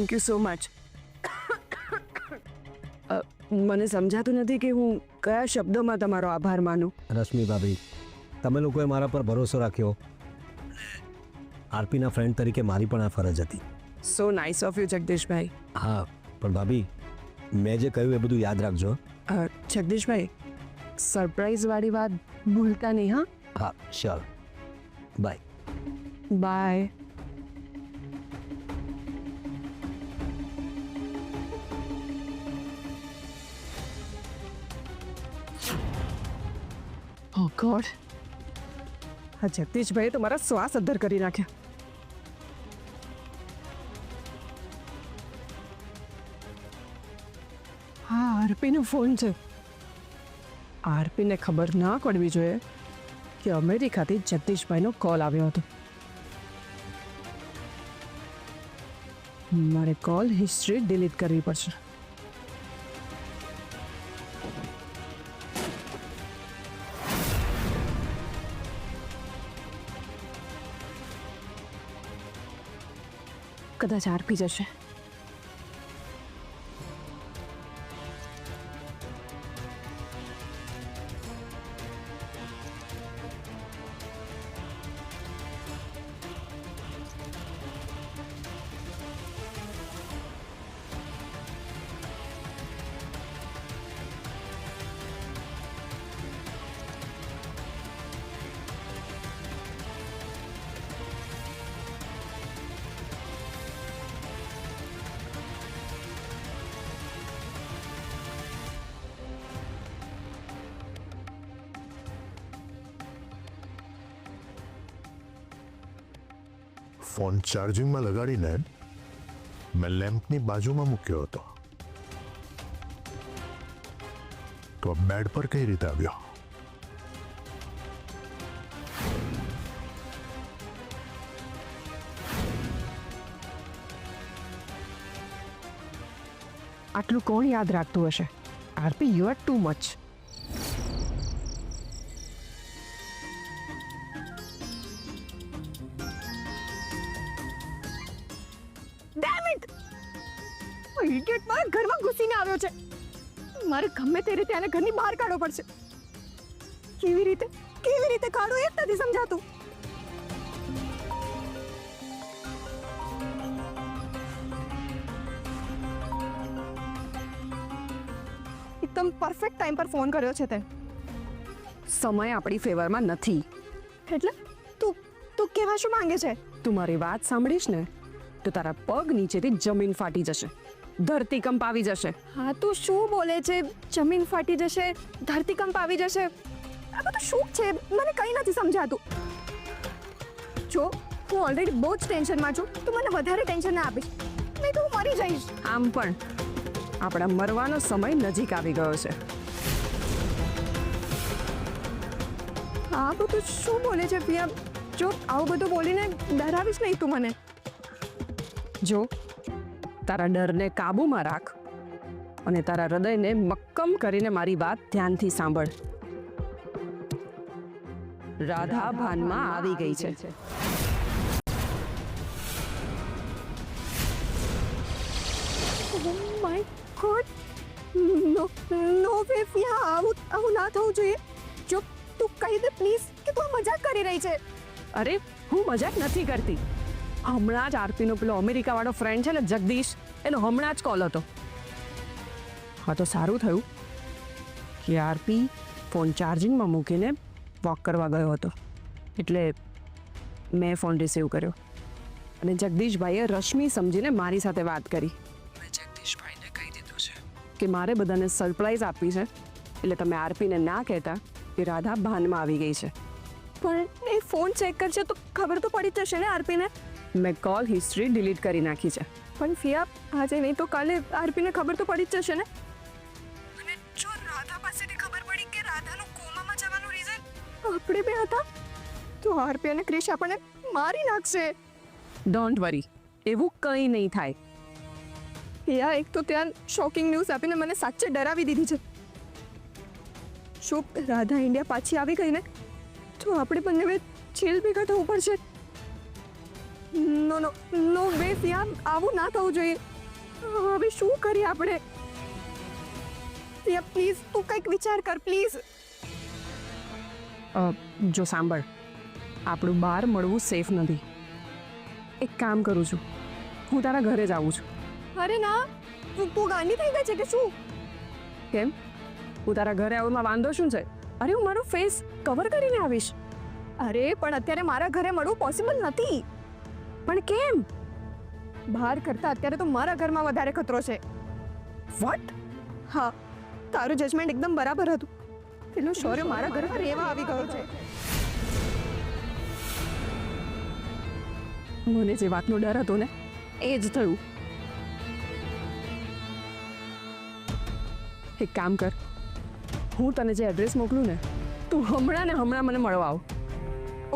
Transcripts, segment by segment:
Thank you so much. મને સમજાતું નથી કે હું કયા શબ્દોમાં તમારો આભાર માનું. રશ્મિ ભાભી, તમે લોકોએ મારા પર ભરોસો રાખ્યો. આરપીના ફ્રેન્ડ તરીકે મારી પણ આ ફરજ હતી. સો નાઇસ ઓફ યુ જગદીશભાઈ. હા, પણ ભાભી, મેં જે કહ્યું એ બધું યાદ રાખજો. જગદીશભાઈ, સરપ્રાઈઝ વાળી વાત ભૂલતા નહીં. હા હા, sure. Bye. Bye. Oh God, હા જગદીશભાઈએ તો મારા શ્વાસ અદ્ધર કરી નાખ્યા. હા, આરપીનો ફોન છે. આરપીને ખબર ના પડવી જોઈએ કે અમેરિકાથી જગદીશભાઈનો કોલ આવ્યો હતો. મારે કોલ હિસ્ટ્રી ડિલીટ કરવી પડશે. કદાચ આરપી જશે. ફોન ચાર્જિંગમાં લગાડીને મેં લેમ્પની બાજુમાં મૂક્યો હતો, તો બેડ પર કઈ રીતે આવ્યો? આટલું કોણ યાદ રાખતું હશે? RP, you are too much. Idiot મારા ઘરમાં ઘૂસીને આવ્યો છે. મારે ગમે તે રીતે આને ઘરની બહાર કાઢવો પડશે. કેવી રીતે કાઢવું એ જ નથી સમજાતું. એકદમ પરફેક્ટ ટાઈમ પર ફોન કર્યો છે તે. સમય આપણી ફેવરમાં નથી. એટલે તું કહેવા શું માંગે છે? તું મારી વાત સાંભળીશ ને તો તારા પગ નીચેથી જમીન ફાટી જશે, ધરતીકંપ આવી જશે. હા, તું શું બોલે છે? જમીન ફાટી જશે, ધરતીકંપ આવી જશે? આ બધું શું છે? મને કંઈ નથી સમજાતું. જો હું ઓલરેડી બહુ જ ટેન્શનમાં છું, તું મને વધારે ટેન્શન ના આપીશ, નહીં તો હું મરી જઈશ. આમ પણ આપણા મરવાનો સમય નજીક આવી ગયો છે. આ બધું શું બોલે છે પિયા? જો આવું બધું બોલીને ડરાવીશ નહીં તું મને. જો તારા ડરને કાબૂમાં રાખ અને તારા હૃદયને મક્કમ કરીને મારી વાત ધ્યાનથી સાંભળ. રાધા ભાનમાં આવી ગઈ છે. Oh my God! No way, પિયા, આવું ના થવું જોઈએ. જો તું કહી દે પ્લીઝ કે તું મજાક કરી રહી છે. અરે, હું મજાક નથી કરતી. હમણાં જ આરપીનો પેલો અમેરિકાવાળો ફ્રેન્ડ છે ને જગદીશ, એનો હમણાં જ કોલ હતો. હા, તો સારું થયું કે આરપી ફોન ચાર્જિંગમાં મૂકીને વોક કરવા ગયો હતો, એટલે મેં ફોન રિસીવ કર્યો અને જગદીશભાઈએ રશ્મિ સમજીને મારી સાથે વાત કરી. મેં જગદીશભાઈને કહી દીધું છે કે મારે બધાને સરપ્રાઈઝ આપવી છે, એટલે તમે આરપીને ના કહેતા કે રાધા ભાનમાં આવી ગઈ છે. પણ એ ફોન ચેક કરશે તો ખબર તો પડી જશે ને આરપીને. મેં કોલ હિસ્ટ્રી ડિલીટ કરી નાખી છે. પણ ફિયા, આજે નહીં તો કાલે આરપીને ખબર તો પડી જ જશે ને. અને જો રાધા પાસેથી ખબર પડી કે રાધાનું કોમામાં જવાનું રીઝન આપણે બે હતા, તો આરપી અને ક્રિશ આપણને મારી નાખશે. ડોન્ટ વરી, એવું કંઈ નહીં થાય. યા, એક તો ત્યાં શોકિંગ ન્યૂઝ આપીને મને સાચે ડરાવી દીધી છે. શું રાધા ઇન્ડિયા પાછી આવી ગઈ ને તો આપણે બંને જેલ ભેગા થવું પડશે. નો વે પિયા, આવું ના થવું જોઈએ. હવે શું કરીએ આપણે? પ્રિયા પ્લીઝ તું કંઈક વિચાર કર પ્લીઝ. જો સાંભળ, આપણું બહાર મળવું સેફ નથી. એક કામ કરું છું, હું તારા ઘરે જ આવું છું. અરે ના, તું ગાંડી થઈ ગઈ છે કે શું? કેમ? હું તારા ઘરે આવવામાં વાંધો શું છે? અરે હું મારો ફેસ કવર કરીને આવીશ. અરે પણ અત્યારે મારા ઘરે મળવું પોસિબલ નથી. પણ કેમ? બહાર કરતા અત્યારે તો મારા ઘરમાં વધારે ખતરો છે. વોટ? હા, તારું જજમેન્ટ એકદમ બરાબર હતું. પેલો શૌર્ય મારા ઘરમાં રહેવા આવી ગયો છે. મને જે વાતનો ડર હતો ને એ જ થયું. એક કામ કર, હું તને જે એડ્રેસ મોકલું ને તું હમણાં ને હમણાં મને મળવા આવ.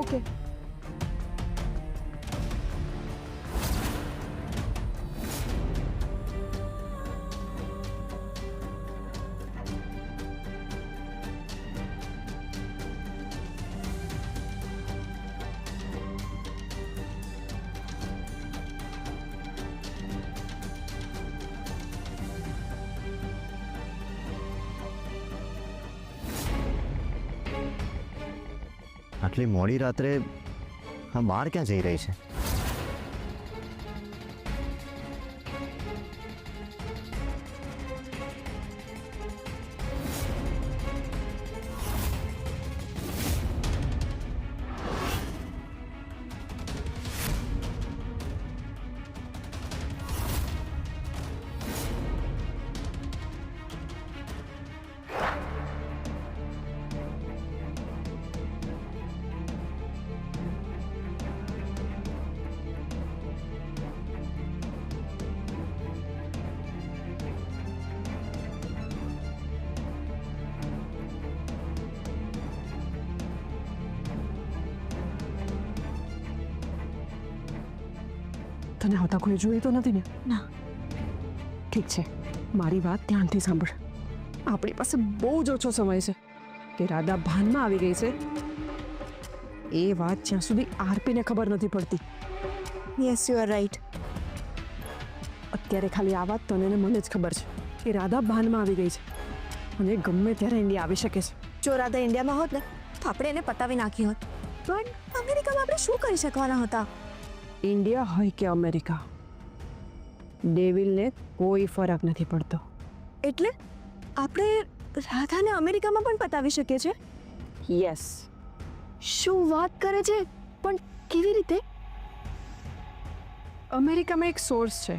ઓકે? આટલી મોડી રાત્રે આ બહાર ક્યાં જઈ રહી છે? તને આવતા કોઈ જોઈ તો નથી ને? ના. ઠીક છે, મારી વાત ધ્યાનથી સાંભળ. આપણી પાસે બહુ જ ઓછો સમય છે કે રાધા ભાનમાં આવી ગઈ છે એ વાત જ્યાં સુધી આરપીને ખબર નથી પડતી. Yes, you are right. અત્યારે ખાલી આ વાત તને ને મને જ ખબર છે કે રાધા ભાનમાં આવી ગઈ છે અને ગમે ત્યારે ઇન્ડિયા આવી શકે છે. જો રાધા ઇન્ડિયામાં હોત ને તો આપણે એને પતાવી નાખી હોત. પણ અમેરિકામાં આપણે શું કરી શકવાના હતા? ઇન્ડિયા હોય કે અમેરિકા, ડેવિલને કોઈ ફરક નથી પડતો. એટલે આપણે રાધાને અમેરિકામાં પણ પતાવી શકીએ છીએ? યસ. શું વાત કરે છે? પણ કેવી રીતે? અમેરિકામાં એક સોર્સ છે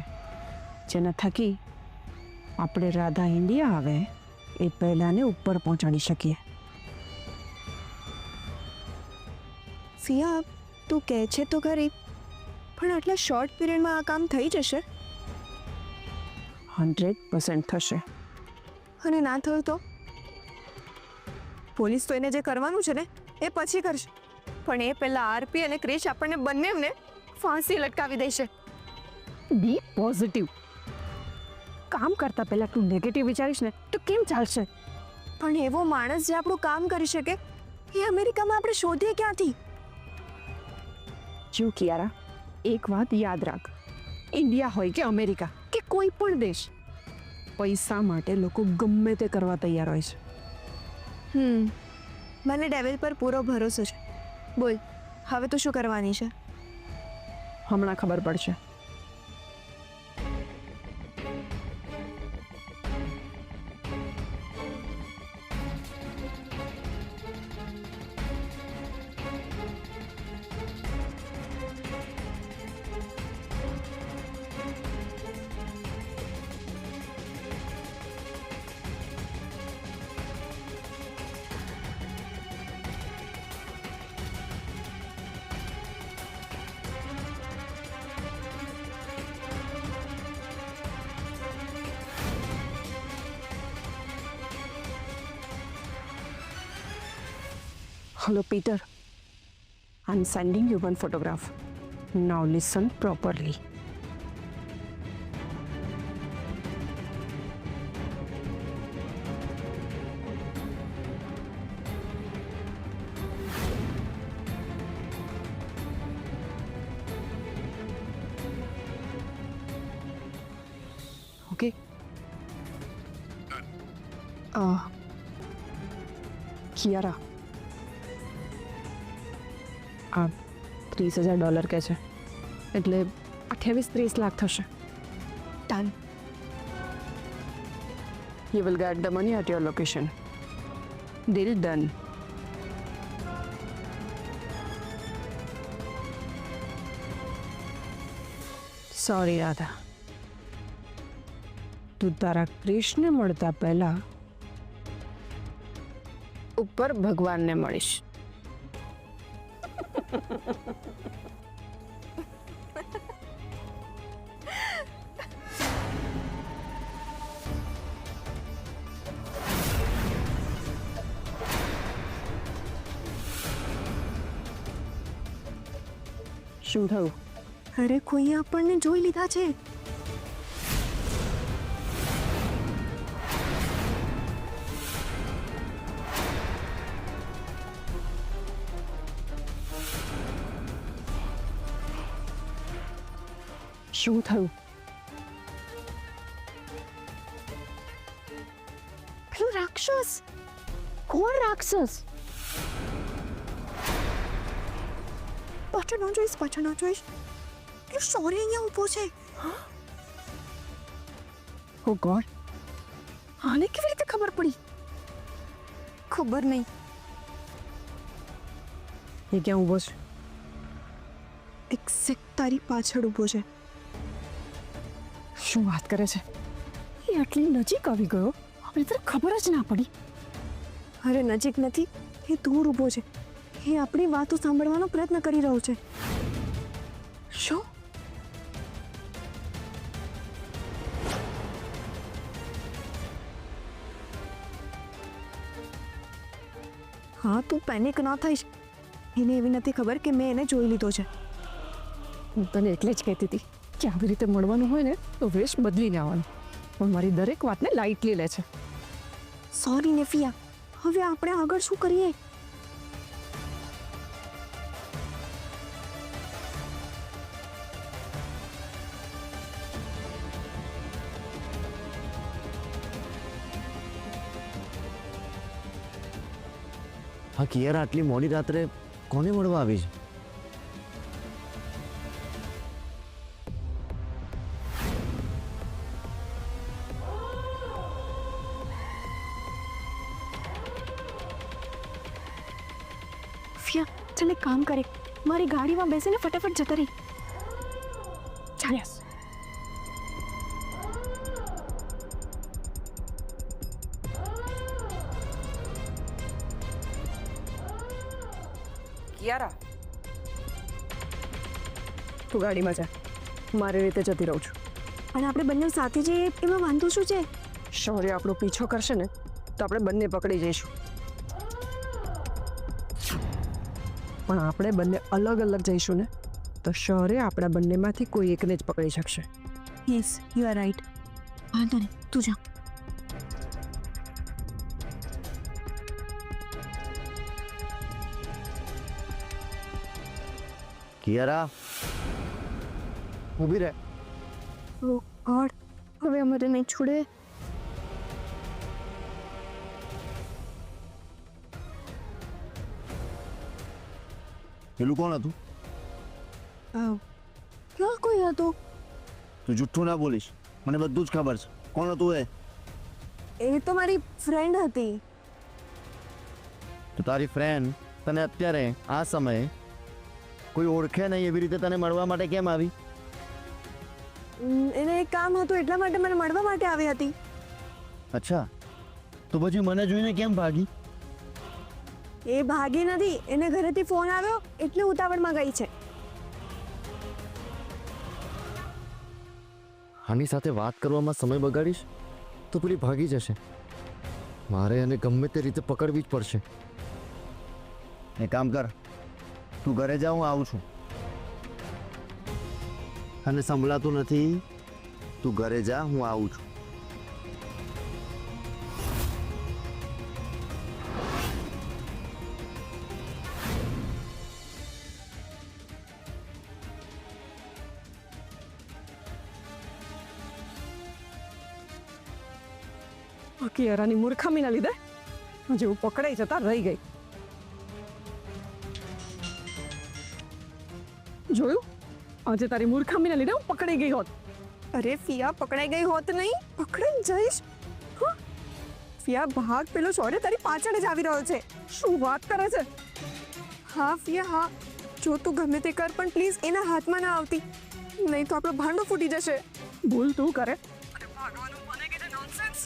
જેના થકી આપણે રાધા ઇન્ડિયા આવે એ પહેલાને ઉપર પહોંચાડી શકીએ. સિયા, તું કહે છે તો ખરી, પણ આટલા શોર્ટ પીરિયડમાં આ કામ થઈ જશે? 100% થશે. અને ના થયું તો? પોલીસ તો એને જે કરવાનું છે ને એ પછી કરશે, પણ એ પહેલા આરપી અને ક્રિશ આપણને બંનેને ફાંસી લટકાવી દેશે. B positive. કામ કરતા પહેલા તું નેગેટિવ વિચારીશ ને તો કેમ ચાલશે? પણ એવો માણસ જે આપણું કામ કરી શકે એ અમેરિકામાં આપણે શોધીએ ક્યાંથી? જો કિયારા, એક વાત યાદ રાખ, ઇન્ડિયા હોય કે અમેરિકા કે કોઈ પણ દેશ, પૈસા માટે લોકો ગમે તે કરવા તૈયાર હોય છે. મને ડેવિલ પર પૂરો ભરોસો છે. બોલ, હવે તો શું કરવાની છે? હમણાં ખબર પડશે. Hello, Peter. I'm sending you one photograph. Now listen properly. Kiara આ $30,000 કે છે એટલે 28-30 લાખ થશે. Done. You will get the money at your location. Deal done. Sorry Radha, તું તારા કૃષ્ણ મળતા પહેલા ઉપર ભગવાનને મળીશ. શું થયું? અરે કોઈએ આપણને જોઈ લીધા છે. શું થયું? પેલો રાક્ષસ. કોણ રાક્ષસ? પાછળ ન જોઈશ, પાછળ ન જોઈશ. એ સોરી અહીંયા ઊભો છે. ઓ ગોડ, આને કેવી રીતે ખબર પડી? ખબર નહીં. એ ક્યાં ઊભો છે? એક્ઝેક્ટ તારી પાછળ ઊભો છે. શું વાત કરે છે? એ આટલી નજીક આવી ગયો, આપણે તને ખબર જ ના પડી. અરે નજીક નથી, એ દૂર ઊભો છે. એ આપણી વાતો સાંભળવાનો પ્રયત્ન કરી રહ્યો છે. શું? હા, તું પેનિક ના થઈશ. એને એવી નથી ખબર કે મેં એને જોઈ લીધો છે. હું તને એટલે જ કહેતી હતી કે આવી રીતે મળવાનું હોય ને તો વેશ બદલીને આવવાનું, પણ મારી દરેક વાતને લાઇટલી લે છે. સોરી નેફિયા, હવે આપણે આગળ શું કરીએ? હા કિયારા, આટલી મોડી રાત્રે કોને મળવા આવી છે? ફિયા, ચાલ એક કામ કરે, મારી ગાડીમાં બેસીને ફટાફટ જતા રહી. ચાલ્યા. કિયારા, તું ગાડીમાં જા, મારી રીતે જતી રહું છું. અને આપણે બંને સાથે જઈએ એમાં વાંધો શું છે? શૌર્ય આપણો પીછો કરશે ને તો આપણે બંને પકડી જઈશું, પણ આપણે બંને અલગ અલગ જઈશું ને તો શૌર્ય આપણા બંનેમાંથી કોઈ એકને જ પકડી શકશે. Yes, you are right. વાંધો નહીં, તું જા. કિયારા, ઊભી રહે. ઓ ગોડ, હવે અમારે નહીં છોડે. પેલું કોણ હતું? ક્યાં કોઈ હતો? તું જુઠ્ઠું ના બોલીશ, મને બધું જ ખબર છે. કોણ હતું એ? એ તો મારી ફ્રેન્ડ હતી. તો તારી ફ્રેન્ડ તને અત્યારે આ સમયે કોઈ ઓળખે નહીં એવી રીતે તને મળવા માટે કેમ આવી? એને એક કામ હતું એટલા માટે મને મળવા માટે આવી હતી. અચ્છા, તો પછી મને જોઈને કેમ ભાગી? એ ભાગી નથી, એને ઘરેથી ફોન આવ્યો એટલે ઉતાવળમાં ગઈ છે. આની સાથે વાત કરવામાં સમય બગાડીશ તો પેલી ભાગી જશે. મારે એને ગમે તે રીતે પકડવી જ પડશે. એક કામ કર, તું ઘરે જા, હું આવું છું. અને સંભળાતું નથી, તું ઘરે જા, હું આવું છું. બાકી યારાની મૂર્ખામીના લીધે આજે હું પકડાઈ જતા રહી ગઈ. જોયું, આજે તારી મૂર્ખામીના લીધે હું પકડાઈ ગઈ હોત. અરે ફિયા પકડાઈ ગઈ હોત નહીં, પકડાઈ જઈશ. હા, ફિયા ભાગ પેલો ચોરે તારી પાછળ જ આવી રહ્યો છે. શું વાત કરે છે? હા ફિયા હા, જો તું ગમે તે કર પણ પ્લીઝ એના હાથમાં ના આવતી, નહીં તો આપણો ભાંડો ફૂટી જશે. ભૂલ તું કરે અને ભાગવાનું મને કે નોનસેન્સ.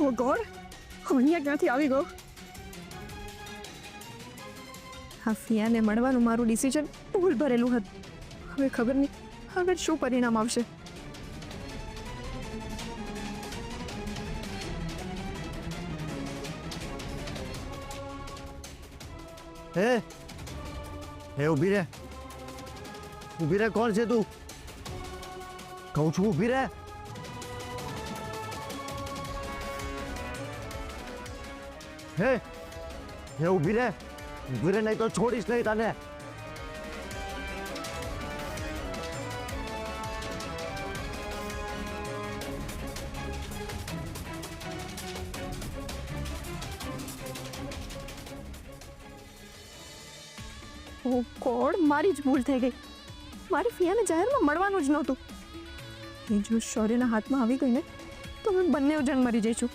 ઓ ગોડ, અહીંયા ક્યાંથી આવી ગયો? હા ફિયાને મળવાનું મારું ડિસિઝન ભૂલ ભરેલું હતું. હવે ખબર નહીં હવે શું પરિણામ આવશે. હે હે ઊભી રે, ઊભી રે. કોણ છે તું? કહું છું ઊભી રે. હે હે ઊભી રે, ઊભી રે, નહીં તો છોડીશ નહીં તને. ઓ ગોડ, મારી જ ભૂલ થઈ ગઈ. મારે ફિયાને જાહેરમાં મળવાનું જ નહોતું. એ જો શૌર્યના હાથમાં આવી ગઈ ને તો અમે બંને જણ મરી જઈશું.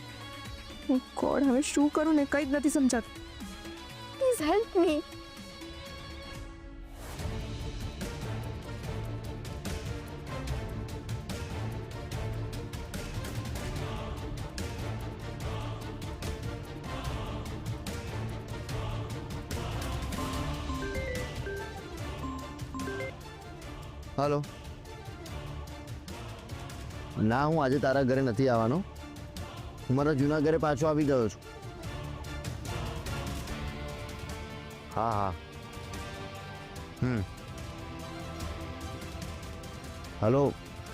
ઓ ગોડ, હવે શું કરું ને કંઈ જ નથી સમજાતું. Please help me. હાલો. ના, હું આજે તારા ઘરે નથી આવવાનો. હું મારા જૂના ઘરે પાછો આવી ગયો છું. હા હા. હલો,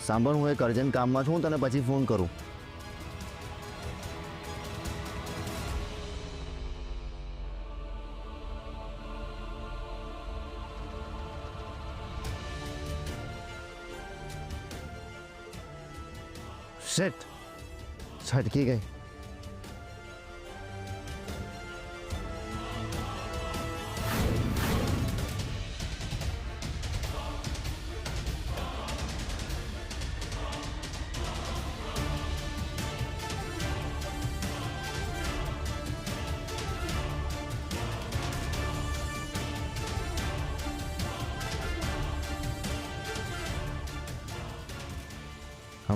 સાંભળ, હું એક અર્જન્ટ કામમાં છું, તને પછી ફોન કરું. શેટ, છટકી ગઈ.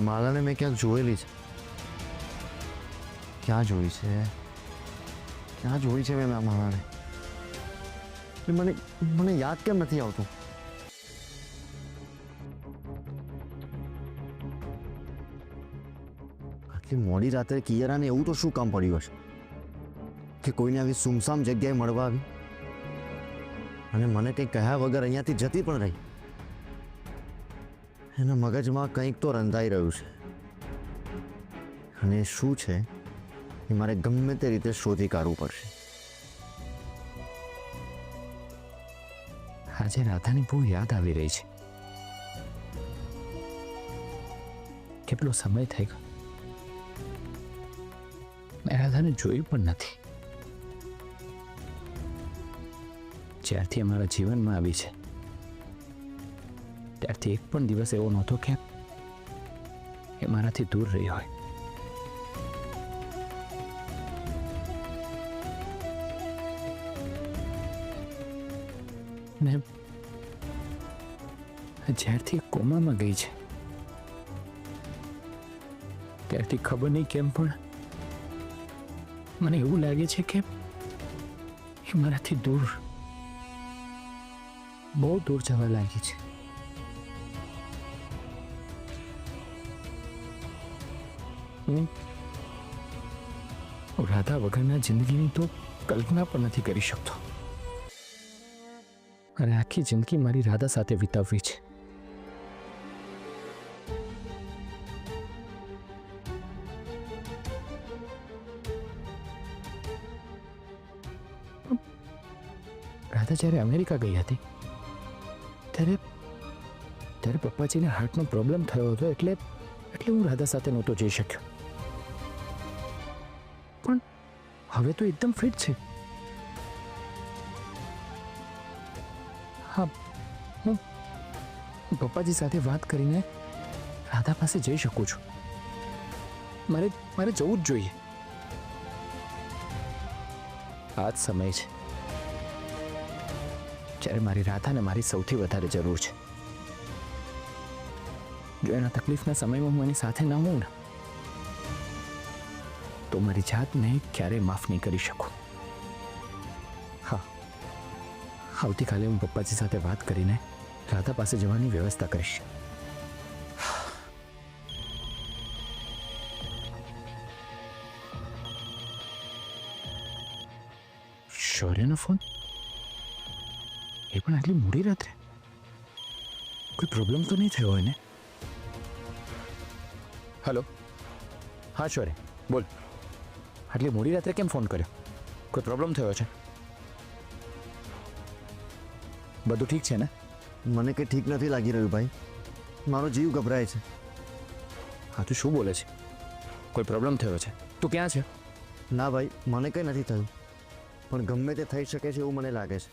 આ માલાને મેં ક્યાંક જોયેલી છે. ક્યાં જોઈ છે? ક્યાં જોઈ છે મેં આ માલાને? મને મને યાદ કેમ નથી આવતું? આટલી મોડી રાત્રે કિયરાને એવું તો શું કામ પડ્યું હશે કે કોઈને આવી સુમસામ જગ્યાએ મળવા આવી અને મને કંઈ કહ્યા વગર અહીંયાથી જતી પણ રહી. એના મગજમાં કંઈક તો રંધાઈ રહ્યું છે અને એ શું છે એ મારે ગમે તે રીતે શોધી કાઢવું પડશે. આજે રાધાની બહુ યાદ આવી રહી છે. કેટલો સમય થઈ ગયો, મેં રાધાને જોઈ પણ નથી. જ્યારથી અમારા જીવનમાં આવી છે ત્યારથી એક પણ દિવસ એવો નહોતો કે એ મારાથી દૂર રહી હોય. ને જ્યારથી કોમામાં ગઈ છે ત્યારથી ખબર નહીં કેમ પણ મને એવું લાગે છે કે એ મારાથી દૂર, બહુ દૂર જવા લાગી છે. હું રાધા વગરના જિંદગીની તો કલ્પના પણ નથી કરી શકતો અને આખી જિંદગી મારી રાધા સાથે વિતાવવી છે. રાધા જ્યારે અમેરિકા ગઈ હતી ત્યારે પપ્પાજીને હાર્ટનો પ્રોબ્લેમ થયો હતો એટલે હું રાધા સાથે નહોતો જઈ શક્યો. હવે તો એકદમ ફિટ છે. હા, હું પપ્પાજી સાથે વાત કરીને રાધા પાસે જઈ શકું છું. મારે જવું જ જોઈએ. આ જ સમય છે જ્યારે મારી રાધાને મારી સૌથી વધારે જરૂર છે. જો એના તકલીફના સમયમાં હું એની સાથે ન હોઉં ને તો મારી જાતને ક્યારેય માફ નહીં કરી શકું. હા, આવતીકાલે હું પપ્પાજી સાથે વાત કરીને રાધા પાસે જવાની વ્યવસ્થા કરીશ. શૌર્યનો ફોન? એ પણ આટલી મોડી રાત્રે? કોઈ પ્રોબ્લેમ તો નહીં થયો હોય ને? હેલો, હા શૌર્ય બોલ. આટલી મોડી રાત્રે કેમ ફોન કર્યો? કોઈ પ્રોબ્લેમ થયો છે? બધું ઠીક છે ને? મને કંઈ ઠીક નથી લાગી રહ્યું ભાઈ. મારો જીવ ગભરાય છે. હા, તું શું બોલે છે? કોઈ પ્રોબ્લેમ થયો છે? તું ક્યાં છે? ના ભાઈ, મને કંઈ નથી થયું, પણ ગમે તે થઈ શકે છે એવું મને લાગે છે.